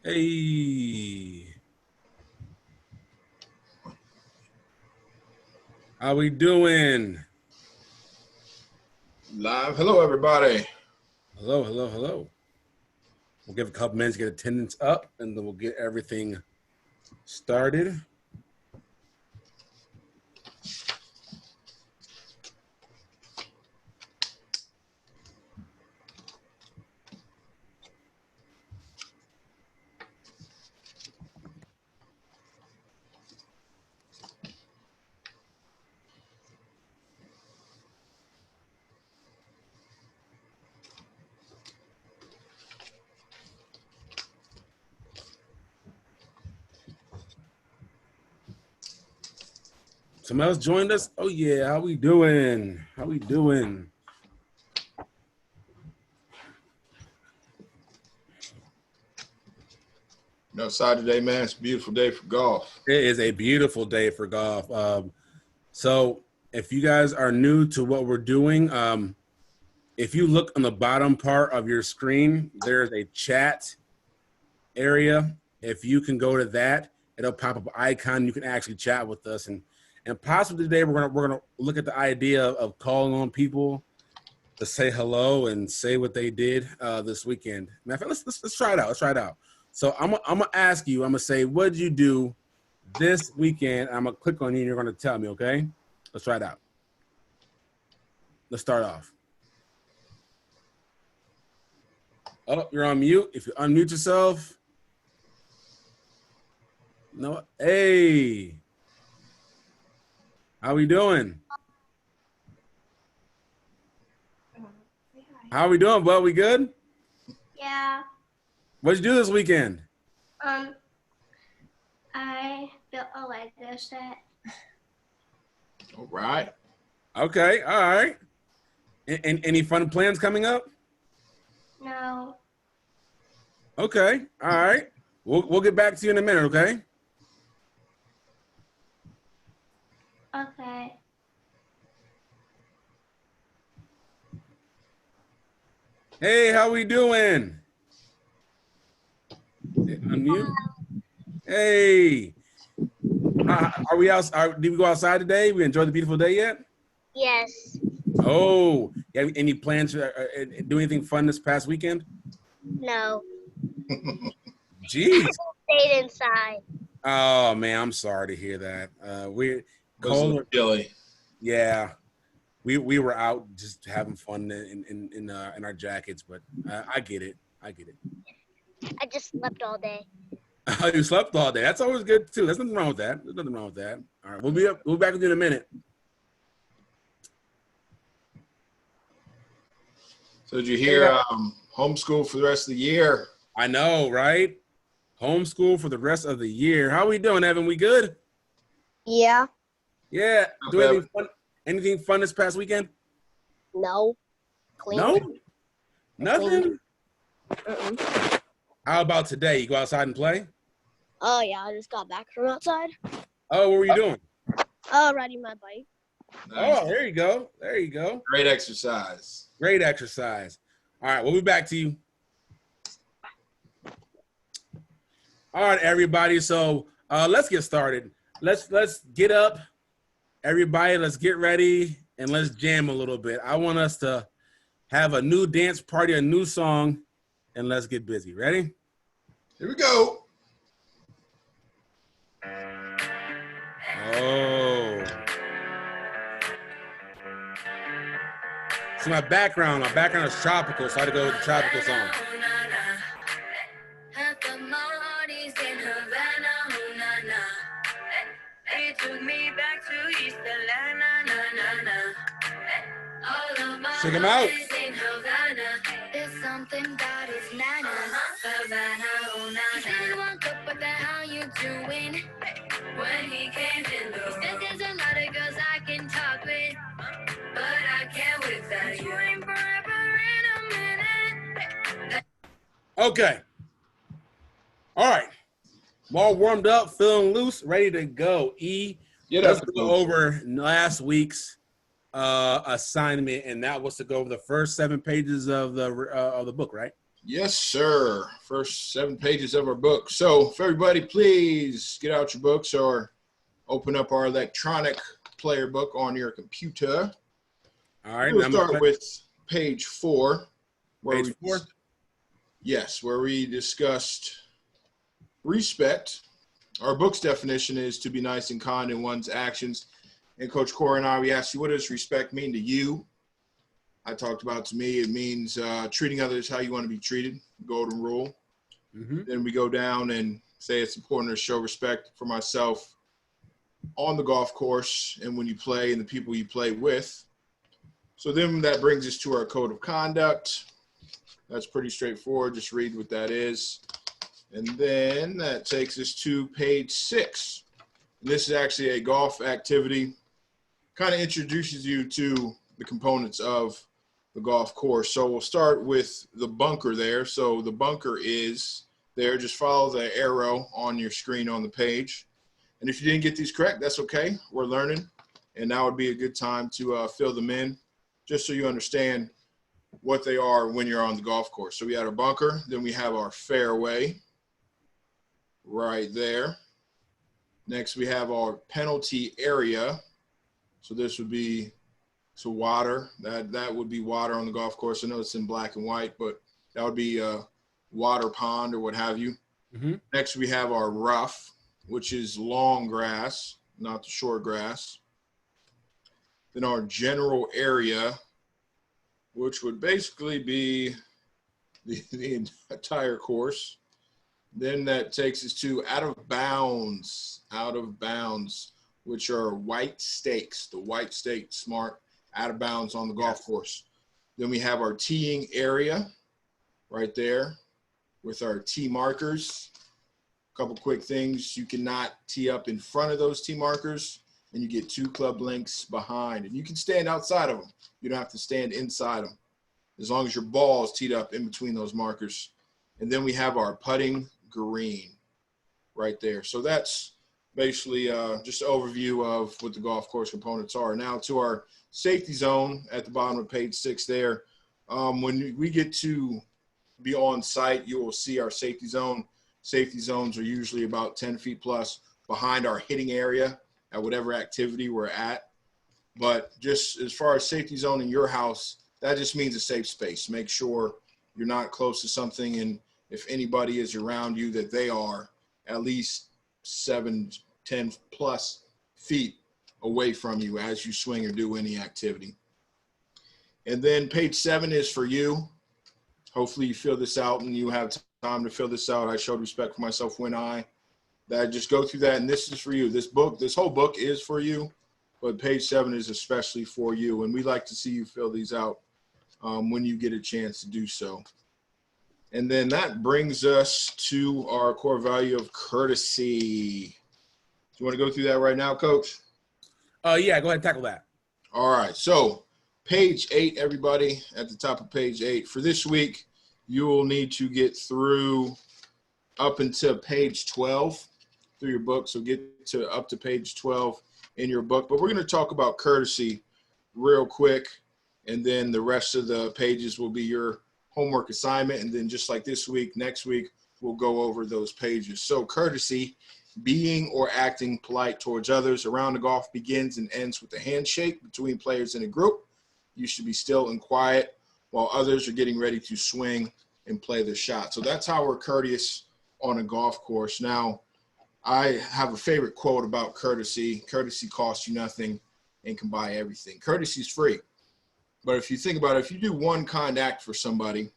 Hey, how we doing? Live. Hello, everybody. Hello, hello, hello. We'll give a couple minutes to get attendance up, and then we'll get everything started. Someone else joined us. Oh yeah, how we doing? How we doing? No Saturday, man. It's a beautiful day for golf. It is a beautiful day for golf. So if you guys are new to what we're doing, if you look on the bottom part of your screen, there's a chat area. If you can go to that, it'll pop up an icon. You can actually chat with us, and possibly today we're gonna look at the idea of calling on people to say hello and say what they did this weekend. Matter of fact, let's try it out. Let's try it out. So I'm gonna ask you. I'm gonna say, what did you do this weekend? I'm gonna click on you, and you're gonna tell me. Okay? Let's try it out. Let's start off. Oh, you're on mute. If you unmute yourself. No. Hey. How we doing? How we doing, bud? We good? Yeah. What'd you do this weekend? I built a Lego set. All right. Okay, all right. And any fun plans coming up? No. Okay, all right. We'll get back to you in a minute, okay? Okay. Hey, how we doing? Unmute. Hey. Are we out? Did we go outside today? We enjoyed the beautiful day yet? Yes. Oh, yeah. Any plans to do anything fun this past weekend? No. Jeez. Stayed inside. Oh man, I'm sorry to hear that. We're Cold. Chilly. Yeah, we were out just having fun in our jackets, but I get it. I get it. I just slept all day. You slept all day. That's always good too. There's nothing wrong with that. There's nothing wrong with that. All right, we'll be back with you in a minute. So did you hear homeschool for the rest of the year? I know, right? Homeschool for the rest of the year. How we doing, Evan? We good? Yeah. Yeah. Do anything fun? Anything fun this past weekend? No. Clean. No. Nothing. Mm-mm. How about today? You go outside and play? Oh yeah, I just got back from outside. Oh, what were you doing? Riding my bike. Nice. Oh, there you go. There you go. Great exercise. Great exercise. All right, we'll be back to you. All right, everybody. So let's get started. Let's get up, everybody. Let's get ready and let's jam a little bit. I want us to have a new dance party, a new song, and let's get busy. Ready? Here we go. Oh. See, my background is tropical, so I had to go with the tropical song. Check him out. It's something that is nana. Savannah, oh nana. He didn't walk up, what the hell you doing? When he came in the room. He said there's a lot of girls I can talk with, but I can't with that. You ain't forever in a minute. Okay. All right. All warmed up, feeling loose, ready to go. Let's go over last week's assignment, and that was to go over the first 7 pages of the book, right? Yes, sir. First 7 pages of our book. So, if everybody, please get out your books or open up our electronic player book on your computer. All right. We'll I'm start with page 4. Page 4? Yes, where we discussed respect. Our book's definition is to be nice and kind in one's actions. And Coach Cora and I, we asked you, what does respect mean to you? I talked about, to me, it means treating others how you want to be treated, golden rule. Mm-hmm. Then we go down and say it's important to show respect for myself on the golf course and when you play and the people you play with. So then that brings us to our code of conduct. That's pretty straightforward. Just read what that is. And then that takes us to page 6. And this is actually a golf activity. Kind of introduces you to the components of the golf course. So we'll start with the bunker there. So the bunker is there. Just follow the arrow on your screen on the page. And if you didn't get these correct, that's okay. We're learning. And now would be a good time to fill them in just so you understand what they are when you're on the golf course. So we had our bunker. Then we have our fairway right there. Next, we have our penalty area. So this would be water. That would be water on the golf course. I know it's in black and white, but that would be a water pond or what have you. Mm-hmm. Next, we have our rough, which is long grass, not the short grass. Then our general area, which would basically be the entire course. Then that takes us to out of bounds, which are white stakes, the white stakes mark out of bounds on the golf course. Then we have our teeing area right there with our tee markers. A couple quick things. You cannot tee up in front of those tee markers, and you get 2 club lengths behind. And you can stand outside of them. You don't have to stand inside them, as long as your ball is teed up in between those markers. And then we have our putting green right there. So that's basically just an overview of what the golf course components are. Now to our safety zone at the bottom of page 6 there. When we get to be on site, you will see our safety zone. Safety zones are usually about 10 feet plus behind our hitting area at whatever activity we're at. But just as far as safety zone in your house, that just means a safe space. Make sure you're not close to something, and if anybody is around you, that they are at least 7, 10 plus feet away from you as you swing or do any activity. And then page 7 is for you. Hopefully you fill this out and you have time to fill this out. I showed respect for myself when I just go through that, and this is for you. This whole book is for you, but page 7 is especially for you, and we like to see you fill these out when you get a chance to do so. And then that brings us to our core value of courtesy. Do you want to go through that right now, Coach? Yeah, go ahead and tackle that. All right. So page 8, everybody, at the top of page 8. For this week, you will need to get through up until page 12 through your book. So get to up to page 12 in your book. But we're going to talk about courtesy real quick, and then the rest of the pages will be your homework assignment. And then just like this week, next week, we'll go over those pages. So courtesy, being or acting polite towards others. Around the golf begins and ends with a handshake between players in a group. You should be still and quiet while others are getting ready to swing and play their shot. So that's how we're courteous on a golf course. Now, I have a favorite quote about courtesy. Courtesy costs you nothing and can buy everything. Courtesy is free. But if you think about it, if you do one kind act for somebody,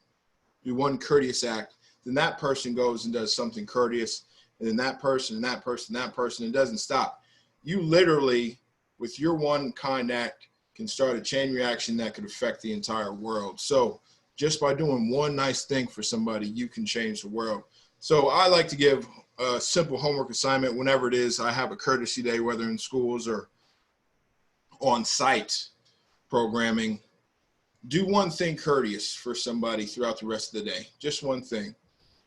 do one courteous act, then that person goes and does something courteous, and then that person, and that person, and that person, and it doesn't stop. You literally, with your one kind act, can start a chain reaction that could affect the entire world. So just by doing one nice thing for somebody, you can change the world. So I like to give a simple homework assignment whenever it is I have a courtesy day, whether in schools or on site programming. Do one thing courteous for somebody throughout the rest of the day. Just one thing.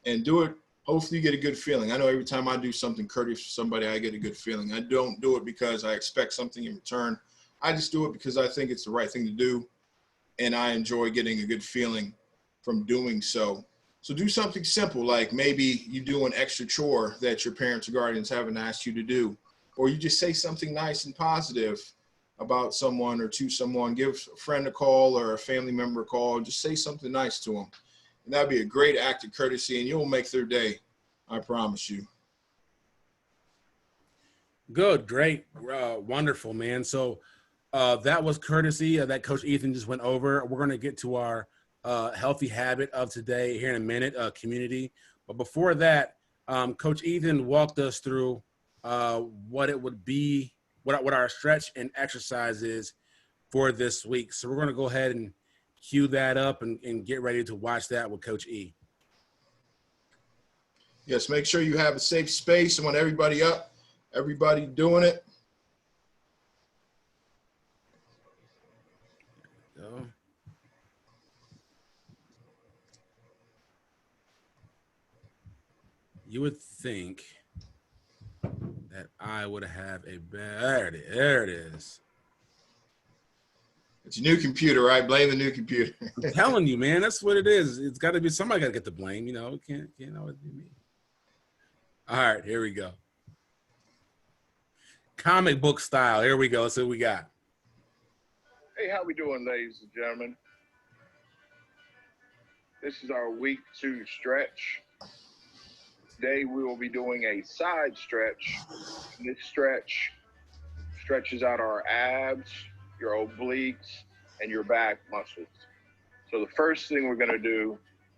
And do it. Hopefully you get a good feeling. I know every time I do something courteous for somebody, I get a good feeling. I don't do it because I expect something in return. I just do it because I think it's the right thing to do. And I enjoy getting a good feeling from doing so. So do something simple, like maybe you do an extra chore that your parents or guardians haven't asked you to do, or you just say something nice and positive about someone or to someone. Give a friend a call or a family member a call. Just say something nice to them. And that'd be a great act of courtesy, and you'll make their day. I promise you. Good, great, wonderful, man. So that was courtesy that Coach Ethan just went over. We're going to get to our healthy habit of today here in a minute, community. But before that, Coach Ethan walked us through what it would be, what our stretch and exercise is for this week. So we're going to go ahead and cue that up and get ready to watch that with Coach E. Yes, make sure you have a safe space. I want everybody up, everybody doing it. So, you would think that I would have a there it is. It's your new computer, right? Blame the new computer. I'm telling you, man, that's what it is. It's got to be somebody got to get the blame. You know, it can't always be me. All right, here we go. Comic book style. Here we go. Let's see what we got. Hey, how we doing, ladies and gentlemen? This is our week 2 stretch. Today we will be doing a side stretch. This stretch stretches out our abs, your obliques, and your back muscles. So the first thing we're going to do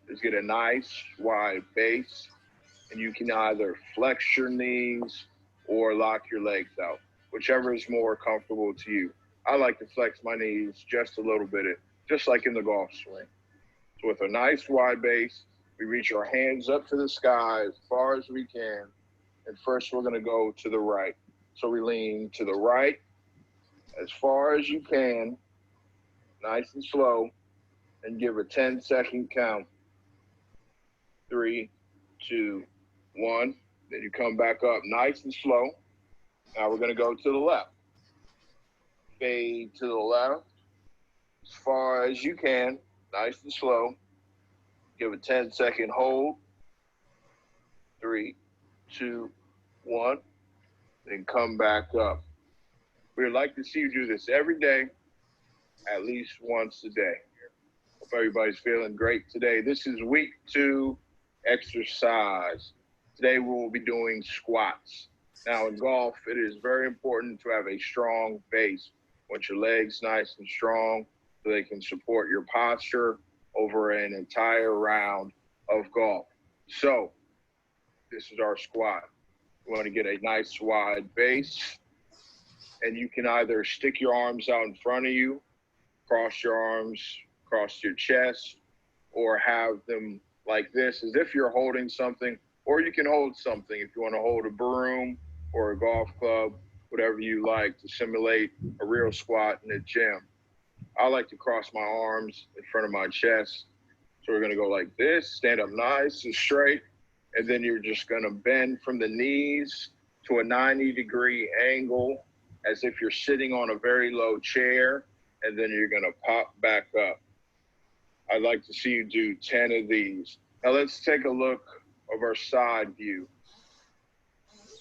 is get a nice wide base, and you can either flex your knees or lock your legs out, whichever is more comfortable to you. I like to flex my knees just a little bit, just like in the golf swing. So with a nice wide base, we reach our hands up to the sky as far as we can. And first we're gonna go to the right. So we lean to the right as far as you can, nice and slow, and give a 10-second count. 3, 2, 1. Then you come back up nice and slow. Now we're gonna go to the left. Fade to the left as far as you can, nice and slow. Give a 10-second hold. 3, 2, 1. Then come back up. We'd like to see you do this every day, at least once a day. Hope everybody's feeling great today. This is week 2 exercise. Today we will be doing squats. Now in golf, it is very important to have a strong base. Want your legs nice and strong so they can support your posture over an entire round of golf. So this is our squat. We want to get a nice wide base, and you can either stick your arms out in front of you, cross your arms across your chest, or have them like this as if you're holding something, or you can hold something if you want to hold a broom or a golf club, whatever you like to simulate a real squat in the gym. I like to cross my arms in front of my chest. So we're gonna go like this, stand up nice and straight, and then you're just gonna bend from the knees to a 90-degree angle as if you're sitting on a very low chair, and then you're gonna pop back up. I'd like to see you do 10 of these. Now let's take a look of our side view.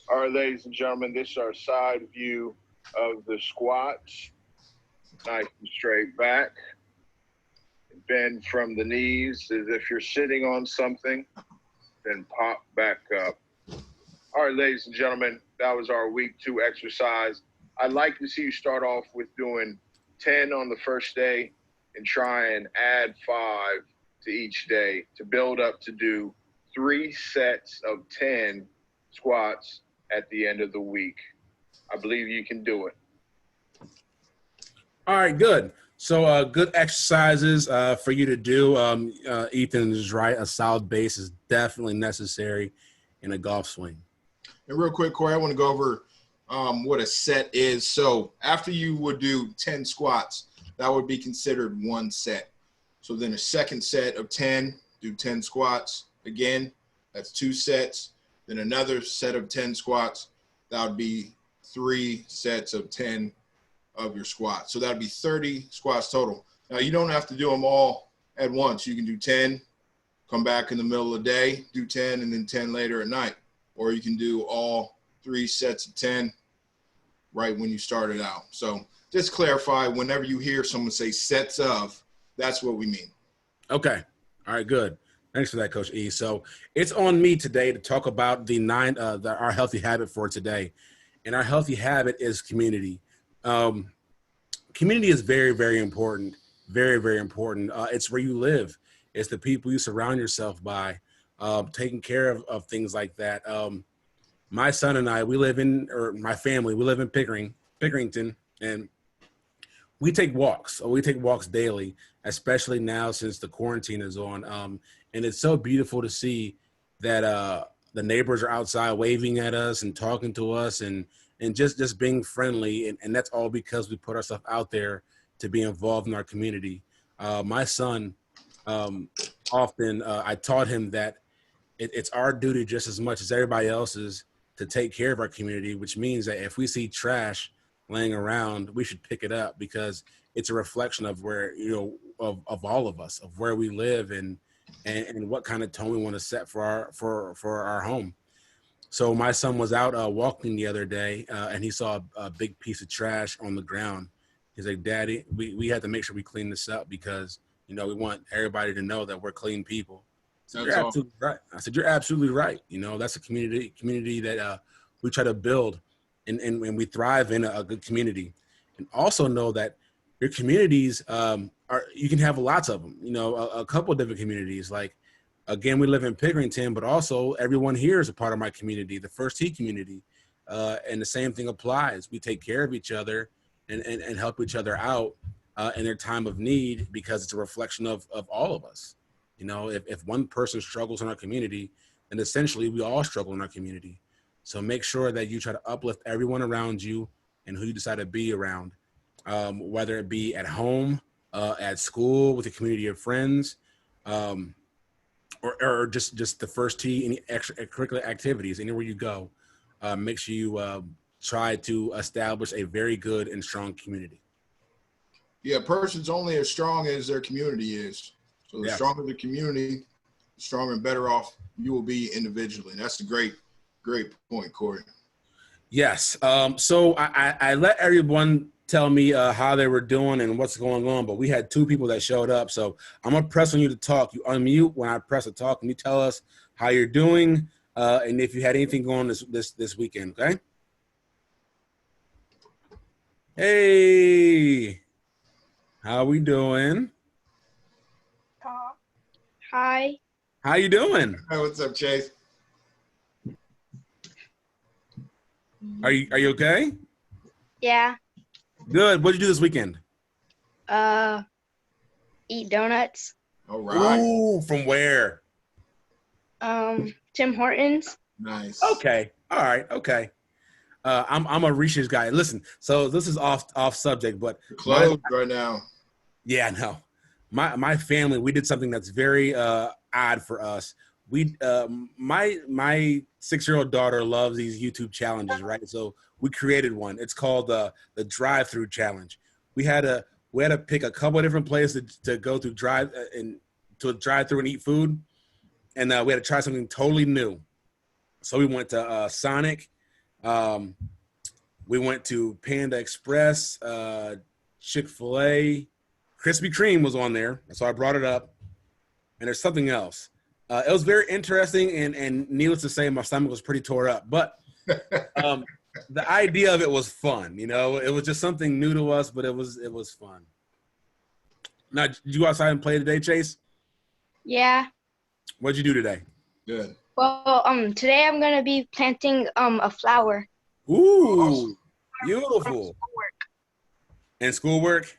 All right, ladies and gentlemen, this is our side view of the squats. Nice and straight back. Bend from the knees as if you're sitting on something, then pop back up. All right, ladies and gentlemen, that was our week 2 exercise. I'd like to see you start off with doing 10 on the first day and try and add 5 to each day to build up to do 3 sets of 10 squats at the end of the week. I believe you can do it. All right, good. So good exercises for you to do. Ethan is right. A solid base is definitely necessary in a golf swing. And real quick, Corey, I want to go over what a set is. So after you would do 10 squats, that would be considered 1 set. So then a second set of 10, do 10 squats. Again, that's 2 sets. Then another set of 10 squats, that would be 3 sets of 10 of your squats. So that would be 30 squats total. Now, you don't have to do them all at once. You can do 10, come back in the middle of the day, do 10, and then 10 later at night. Or you can do all 3 sets of 10 right when you started out. So just clarify, whenever you hear someone say sets of, that's what we mean. Okay. All right, good. Thanks for that, Coach E. So it's on me today to talk about our healthy habit for today. And our healthy habit is community. Community is very, very important. Very, very important. It's where you live. It's the people you surround yourself by, taking care of things like that. My son and I, my family, we live in Pickerington, and we take walks. We take walks daily, especially now since the quarantine is on. And it's so beautiful to see that the neighbors are outside waving at us and talking to us and just being friendly. And that's all because we put ourselves out there to be involved in our community. My son, often I taught him that it's our duty just as much as everybody else's to take care of our community, which means that if we see trash laying around, we should pick it up because it's a reflection of where, of all of us, of where we live and what kind of tone we want to set for our home. So my son was out walking the other day and he saw a big piece of trash on the ground. He's like, Daddy, we have to make sure we clean this up because, we want everybody to know that we're clean people. So you're absolutely right. I said, you're absolutely right. That's a community that we try to build and we thrive in a good community. And also know that your communities you can have lots of them, a couple of different communities. Like, again, we live in Pickerington, but also everyone here is a part of my community, the First Tee community. And the same thing applies. We take care of each other and help each other out in their time of need because it's a reflection of all of us. If one person struggles in our community, then essentially we all struggle in our community. So make sure that you try to uplift everyone around you and who you decide to be around, whether it be at home, at school, with a community of friends, or just the First Tee, any extracurricular activities, anywhere you go. Make sure you try to establish a very good and strong community. Yeah, a person's only as strong as their community is. So the stronger the community, the stronger and better off you will be individually. And that's a great point, Corey. Yes. So I let everyone tell me how they were doing and what's going on, but we had 2 people that showed up. So I'm going to press on you to talk. You unmute when I press to talk, and you tell us how you're doing and if you had anything going this weekend, okay? Hey, how we doing? Hi. How you doing? Hey, what's up, Chase? Are you okay? Yeah. Good. What'd you do this weekend? Eat donuts. All right. Ooh, from where? Tim Hortons. Nice. Okay. All right. Okay. I'm a Reese's guy. Listen, so this is off subject, but Closed right now. yeah, no. My family, we did something that's very odd for us. We my 6-year-old daughter loves these YouTube challenges, right? So we created one. It's called the drive-through challenge. We had to pick a couple of different places to go through to a drive-through and eat food, and we had to try something totally new. So we went to Sonic. We went to Panda Express, Chick-fil-A. Krispy Kreme was on there, so I brought it up. And there's something else. It was very interesting, and needless to say, my stomach was pretty tore up. But the idea of it was fun. It was just something new to us, but it was fun. Now, did you go outside and play today, Chase? Yeah. What'd you do today? Good. Well, today I'm gonna be planting a flower. Ooh, beautiful. And schoolwork?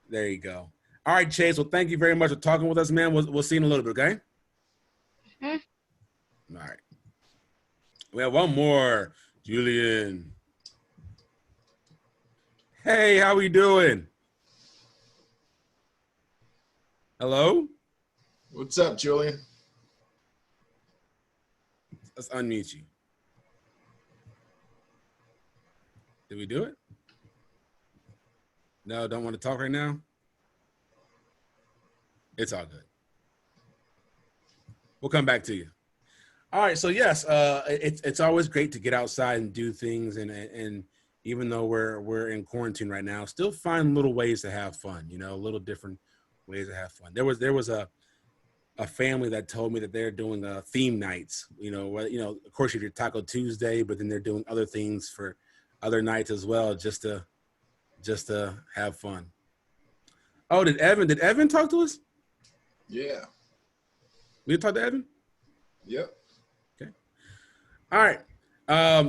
There you go. All right, Chase. Well, thank you very much for talking with us, man. We'll see you in a little bit, okay? All right. We have one more. Julian. Hey, how we doing? Hello? What's up, Julian? Let's unmute you. Did we do it? No, don't want to talk right now? It's all good. We'll come back to you. All right. So yes, it's always great to get outside and do things, and even though we're in quarantine right now, still find little ways to have fun. You know, little different ways to have fun. There was a family that told me that they're doing theme nights. You know, of course you do Taco Tuesday, but then they're doing other things for other nights as well, just to have fun. Oh, did Evan talk to us? Yeah. We talked to Evan? Yep. Okay. All right.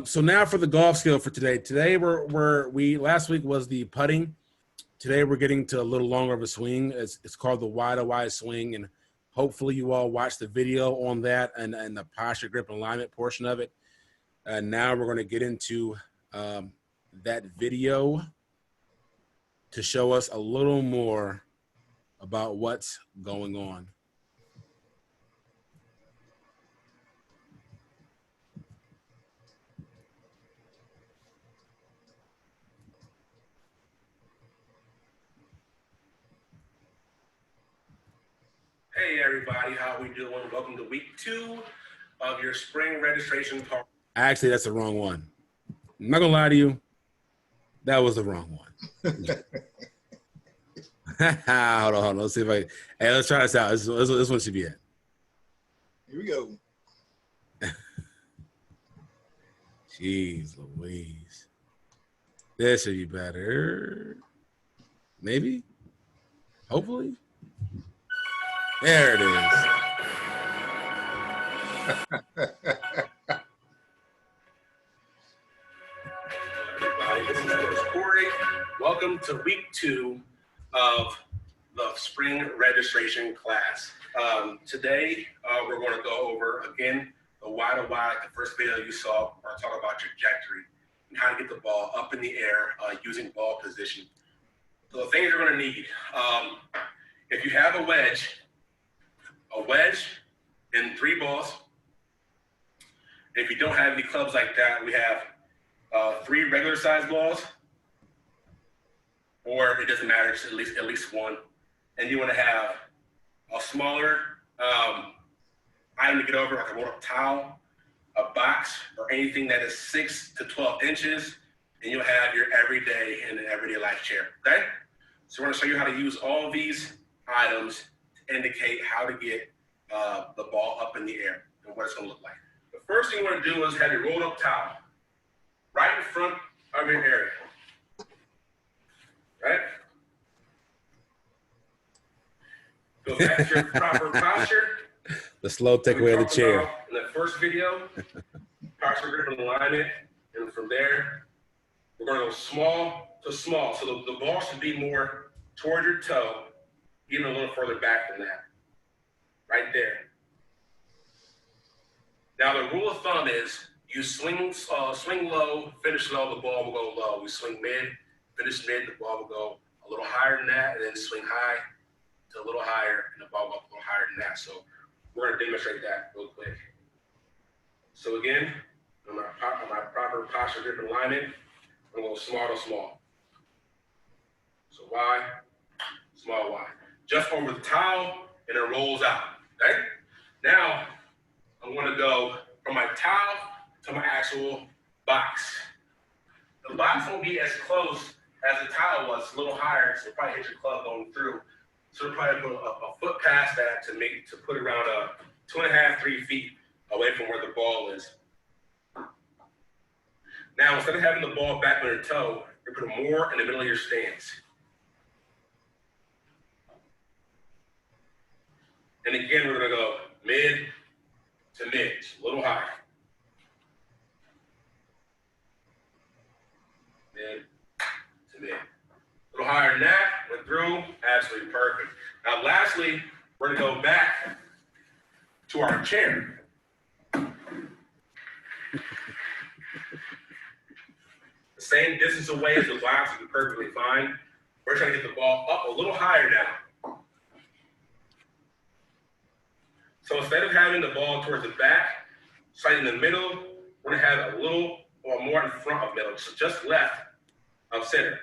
So now for the golf skill for today. Today we last week was the putting. Today we're getting to a little longer of a swing. It's called the wide swing, and hopefully you all watched the video on that and the posture, grip, and alignment portion of it. And now we're going to get into that video to show us a little more about what's going on. Hey everybody, how we doing? Welcome to week 2 of your spring registration party. Actually, that's the wrong one. I'm not gonna lie to you, that was the wrong one. Hold on. Let's see if hey, let's try this out. This one should be it. Here we go. Jeez Louise. This should be better. Maybe? Hopefully? There it is. Everybody, this is Coach Corey. Welcome to week 2 of the spring registration class. Today, we're going to go over, again, the wide, the first video you saw, we're going to talk about trajectory and how to get the ball up in the air using ball position. So the things you're going to need, if you have a wedge and 3 balls. If you don't have any clubs like that, we have 3 regular size balls, or it doesn't matter, just at least one. And you want to have a smaller item to get over, like a roll-up towel, a box, or anything that is 6 to 12 inches, and you'll have your everyday and everyday life chair. Okay? So we're going to show you how to use all these items to indicate how to get the ball up in the air and what it's going to look like. The first thing you want to do is have your rolled up towel right in front of your area. Right? Go back to your proper posture. The slow takeaway of the chair. In the first video, posture, grip, and alignment. And from there, we're going to go small to small. So the ball should be more toward your toe, even a little further back than that. Right there. Now the rule of thumb is you swing low, finish low, the ball will go low. We swing mid, finish mid, the ball will go a little higher than that, and then swing high to a little higher, and the ball will go a little higher than that. So we're going to demonstrate that real quick. So again, on my proper posture, grip, and alignment, I'm going to go small to small. So Y, small Y. Just over the towel, and it rolls out. Okay? Now, I'm going to go from my towel to my actual box. The box won't be as close as the towel was, a little higher, so you'll probably hit your club going through. So you'll probably put a foot past that to put around 2.5, 3 feet away from where the ball is. Now, instead of having the ball back on your toe, you put it more in the middle of your stance. And again, we're going to go mid to mid, a little higher. Mid to mid. A little higher than that, went through, absolutely perfect. Now, lastly, we're going to go back to our chair. The same distance away as the box is perfectly fine. We're trying to get the ball up a little higher now. So instead of having the ball towards the back, slightly in the middle, we're going to have a little or more in front of middle, so just left of center.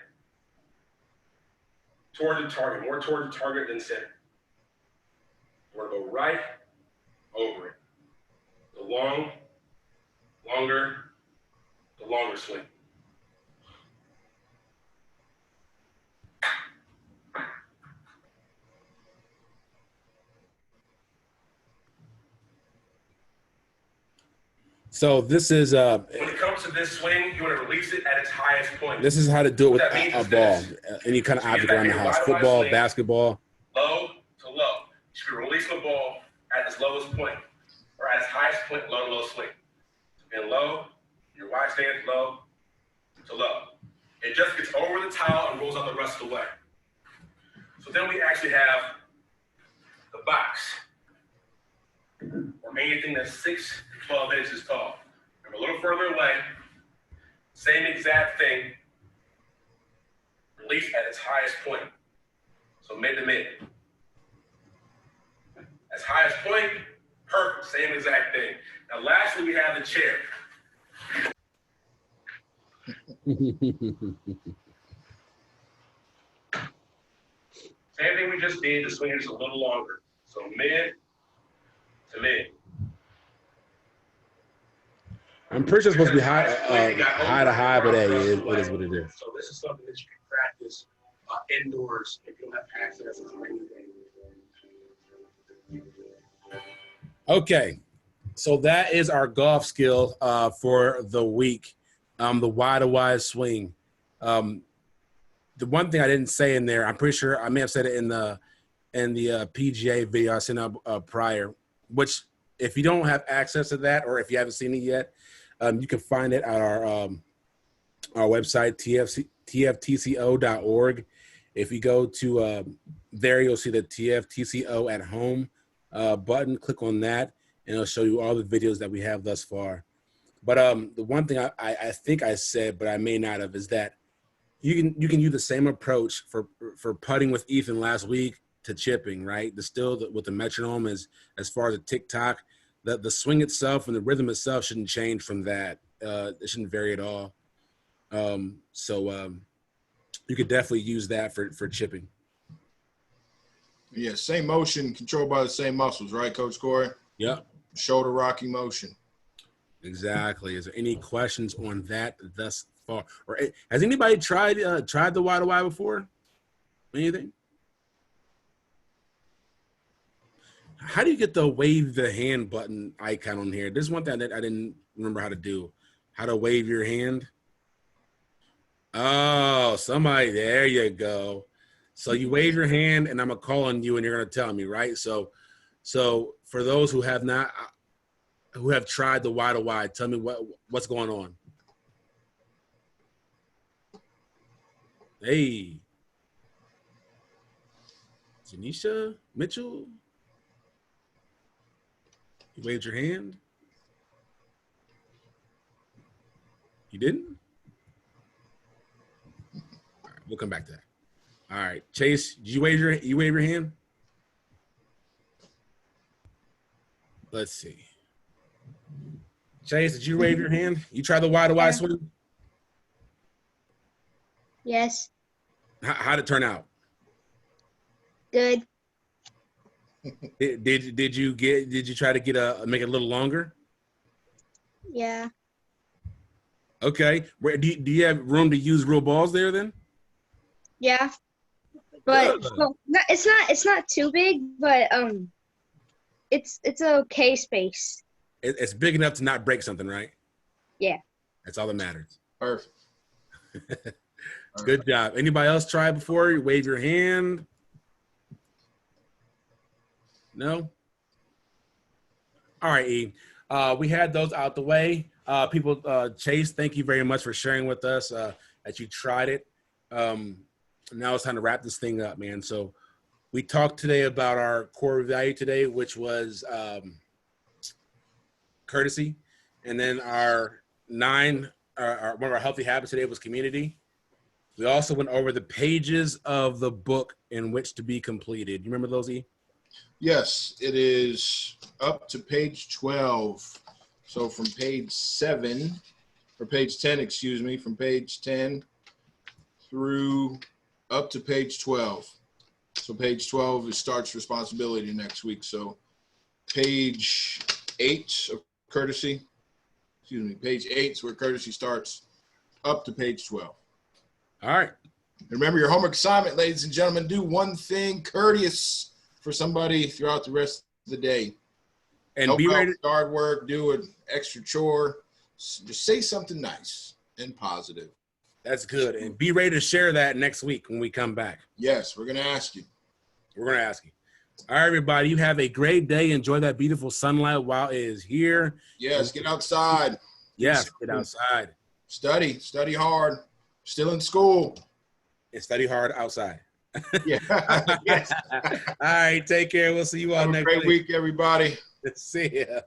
Toward the target, more toward the target than center. We're going to go right over it. The longer swing. So this is when it comes to this swing, you want to release it at its highest point. This is how to do it with a ball, any kind of object around the house, football, basketball. Low to low. You should be releasing the ball at its lowest point, or at its highest point, low swing. And low, your wide stance, low to low. It just gets over the towel and rolls out the rest of the way. So then we actually have the box, or anything that's 6 to 12 inches tall. And a little further away, same exact thing, release at its highest point. So mid to mid. As highest point, perfect, same exact thing. Now lastly, we have the chair. Same thing we just did, the swing is a little longer. So mid to mid. I'm pretty sure it's supposed to be high to high, but hey, it is what it is. So this is something that you can practice indoors if you don't have access to anything. Okay, so that is our golf skill for the week. The wide swing. The one thing I didn't say in there, I'm pretty sure I may have said it in the PGA video I sent up prior. Which, if you don't have access to that, or if you haven't seen it yet, you can find it at our website tftco.org. If you go to there, you'll see the TFTCO at home button. Click on that, and it'll show you all the videos that we have thus far. But the one thing I think I said, but I may not have, is that you can use the same approach for putting with Ethan last week to chipping, right? With the metronome as far as the tick-tock, the swing itself and the rhythm itself shouldn't change from that. It shouldn't vary at all. So you could definitely use that for chipping. Yeah, same motion controlled by the same muscles, right, Coach Corey? Yep. Shoulder rocking motion. Exactly. Is there any questions on that thus far? Or has anybody tried the wide before? Anything? How do you get the wave the hand button icon on here? This is one thing that I didn't remember how to do. How to wave your hand. Oh, somebody, there you go. So you wave your hand, and I'm gonna call on you, and you're gonna tell me, right? So for those who have tried the wide, tell me what's going on. Hey, Janisha Mitchell, you waved your hand. You didn't? All right, we'll come back to that. All right, Chase, did you wave your hand? Let's see. Chase, did you wave your hand? You tried the wide swing? Yes. How'd it turn out? Good. Did you try to make it a little longer? Yeah. Okay. Do you have room to use real balls there then? Yeah. But well, it's not too big, but it's okay space. It's big enough to not break something, right? Yeah. That's all that matters. Perfect. Good job. Anybody else try before? You wave your hand. No? All right, E. We had those out the way. Chase, thank you very much for sharing with us that you tried it. Now it's time to wrap this thing up, man. So we talked today about our core value today, which was courtesy. And then one of our healthy habits today was community. We also went over the pages of the book in which to be completed. You remember those, E? Yes, it is up to page 12. So from page 10, excuse me, from page 10 through up to page 12. So page 12 is starts responsibility next week. So page 8 of courtesy. Excuse me, page 8 is where courtesy starts, up to page 12. All right. Remember your homework assignment, ladies and gentlemen. Do one thing courteous for somebody throughout the rest of the day. And Help be out ready. with yard work, do an extra chore. Just say something nice and positive. That's good. And be ready to share that next week when we come back. Yes, we're going to ask you. We're going to ask you. All right, everybody. You have a great day. Enjoy that beautiful sunlight while it is here. Yes, get outside. Yes, get outside Study hard. Still in school. and study hard outside. Yeah. Yes. All right. Take care. We'll see you all Have a next great week, everybody. See ya.